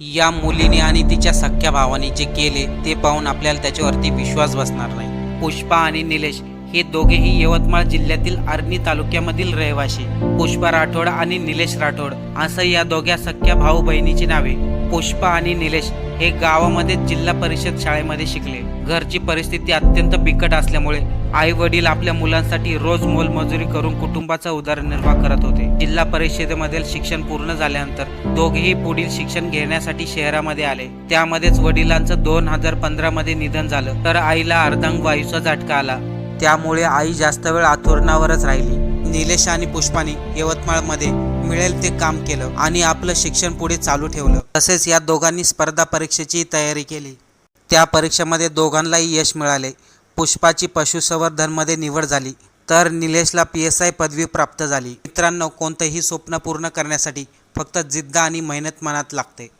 या मुलीने आणि तिच्या सख्ख्या भावाने जे केले ते पाहून आपल्याला त्याच्यावरती विश्वास बसणार नाही। पुष्पा आणि निलेश हे दोघेही यवतमाळ जिल्ह्यातील आर्णी तालुक्यामधील रहिवासी। पुष्पा राठोड आणि निलेश राठोड असं या दोघ्या सख्ख्या भाऊ बहिणीची नावे। पुष्पा आणि निलेश हे गावामध्ये जिल्हा परिषद शाळेमध्ये शिकले। घरची परिस्थिती अत्यंत बिकट असल्यामुळे आई वडील आपल्या मुलांसाठी रोज मोलमजुरी करून कुटुंबाचा उदरनिर्वाह करत होते। जिल्हा परिषदेमधील शिक्षण पूर्ण झाल्यानंतर दोघेही पुढील शिक्षण घेण्यासाठी शहरामध्ये आले। त्यामध्येच वडिलांचं 2015 मध्ये निधन झालं, तर आईला अर्धांग वायूचा झटका आला। त्यामुळे आई जास्त वेळ अंथरुणावरच राहिली। निलेश आणि पुष्पाने यवतमाळमध्ये मिळेल ते काम केलं आणि आपलं शिक्षण पुढे चालू ठेवलं। तसेच या दोघांनी स्पर्धा परीक्षेची तयारी केली। त्या परीक्षेमध्ये दोघांनाही यश मिळाले। पुष्पाची पशुसंवर्धनमध्ये निवड झाली, तर निलेशला PSI पदवी प्राप्त झाली। मित्रांनो, कोणतंही स्वप्न पूर्ण करण्यासाठी फक्त जिद्द आणि मेहनत मनात लागते।